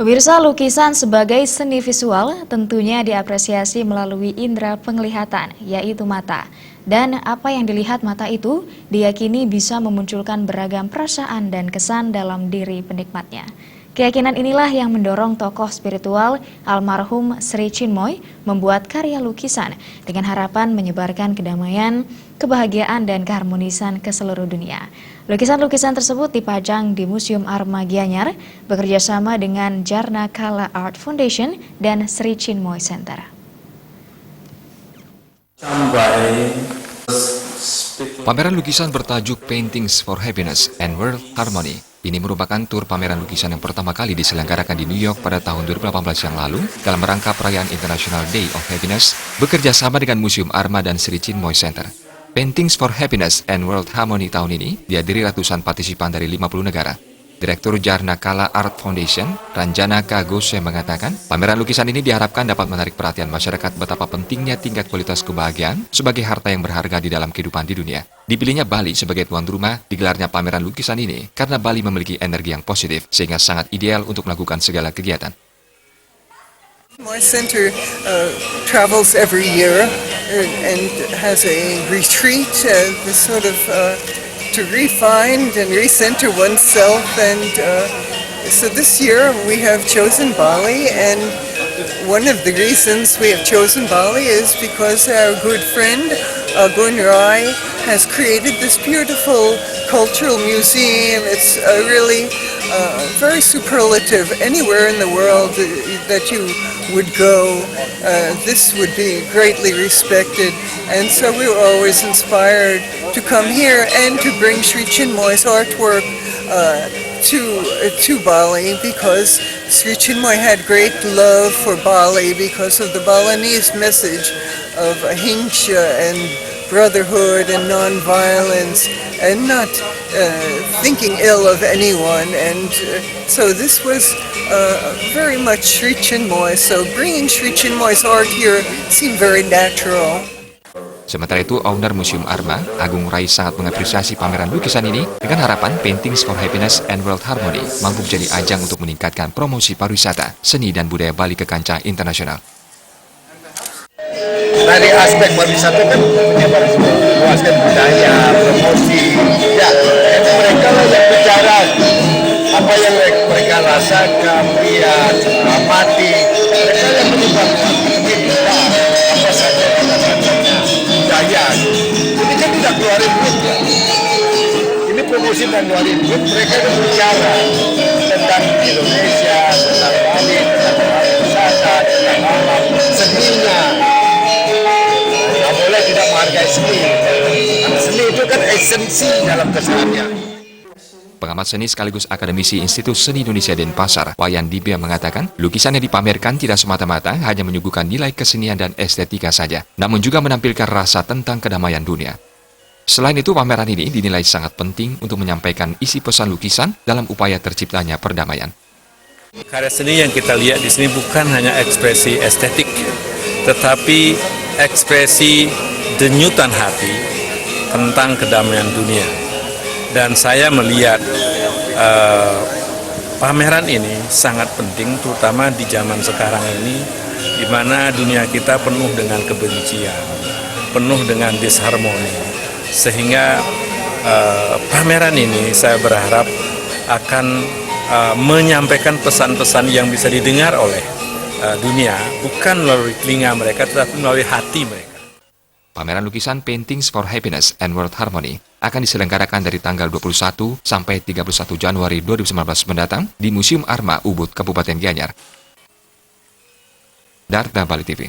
Pemirsa, lukisan sebagai seni visual tentunya diapresiasi melalui indera penglihatan, yaitu mata. Dan apa yang dilihat mata itu diyakini bisa memunculkan beragam perasaan dan kesan dalam diri penikmatnya. Keyakinan inilah yang mendorong tokoh spiritual almarhum Sri Chinmoy membuat karya lukisan dengan harapan menyebarkan kedamaian, kebahagiaan, dan keharmonisan ke seluruh dunia. Lukisan-lukisan tersebut dipajang di Museum Arma Gianyar bekerjasama dengan Jarna Kala Art Foundation dan Sri Chinmoy Center. Pameran lukisan bertajuk Paintings for Happiness and World Harmony. Ini merupakan tur pameran lukisan yang pertama kali diselenggarakan di New York pada tahun 2018 yang lalu dalam rangka perayaan International Day of Happiness bekerja sama dengan Museum Arma dan Sri Chinmoy Center. Paintings for Happiness and World Harmony tahun ini dihadiri ratusan partisipan dari 50 negara. Direktur Jarna Kala Art Foundation, Ranjana K. Gose mengatakan, pameran lukisan ini diharapkan dapat menarik perhatian masyarakat betapa pentingnya tingkat kualitas kebahagiaan sebagai harta yang berharga di dalam kehidupan di dunia. Dipilihnya Bali sebagai tuan rumah, digelarnya pameran lukisan ini karena Bali memiliki energi yang positif sehingga sangat ideal untuk melakukan segala kegiatan. My center travels every year and has a retreat, to refine and recenter oneself, and so this year we have chosen Bali, and one of the reasons we have chosen Bali is because our good friend Gun Rai has created this beautiful cultural museum. It's really very superlative. Anywhere in the world that you would go, this would be greatly respected, and so we were always inspired to come here and to bring Sri Chinmoy's artwork to Bali, because Sri Chinmoy had great love for Bali because of the Balinese message of ahimsa and brotherhood and non-violence and not thinking ill of anyone, and so this was very much Sri Chinmoy, so bringing Sri Chinmoy's art here seemed very natural. Sementara itu, owner Museum Arma, Agung Rai, sangat mengapresiasi pameran lukisan ini dengan harapan Paintings for Happiness and World Harmony mampu menjadi ajang untuk meningkatkan promosi pariwisata, seni dan budaya Bali ke kancah internasional. Dari aspek pariwisata kan menyebar aspek budaya, promosi. Ya, mereka yang bicara apa yang mereka rasakan, lihat, amati. Mereka yang menyebar apa saja budaya. Ini kan tidak keluarin duit ya. Ini promosi dan keluarin duit. Mereka yang bicara tentang Indonesia, tentang Bali, tentang pariwisata, tentang alam, seninya. Boleh tidak menghargai seni. Seni itu kan esensi dalam kesenian. Pengamat seni sekaligus akademisi Institut Seni Indonesia Denpasar, Wayan Dibia mengatakan, lukisan yang dipamerkan tidak semata-mata hanya menyuguhkan nilai kesenian dan estetika saja, namun juga menampilkan rasa tentang kedamaian dunia. Selain itu, pameran ini dinilai sangat penting untuk menyampaikan isi pesan lukisan dalam upaya terciptanya perdamaian. Karya seni yang kita lihat di sini bukan hanya ekspresi estetik, tetapi ekspresi denyutan hati tentang kedamaian dunia. Dan saya melihat pameran ini sangat penting, terutama di zaman sekarang ini, di mana dunia kita penuh dengan kebencian, penuh dengan disharmoni. Sehingga pameran ini saya berharap akan menyampaikan pesan-pesan yang bisa didengar oleh dunia, bukan melalui telinga mereka, tetapi melalui hati mereka. Pameran lukisan Paintings for Happiness and World Harmony akan diselenggarakan dari tanggal 21 sampai 31 Januari 2019 mendatang di Museum Arma Ubud, Kabupaten Gianyar. Darda Bali TV.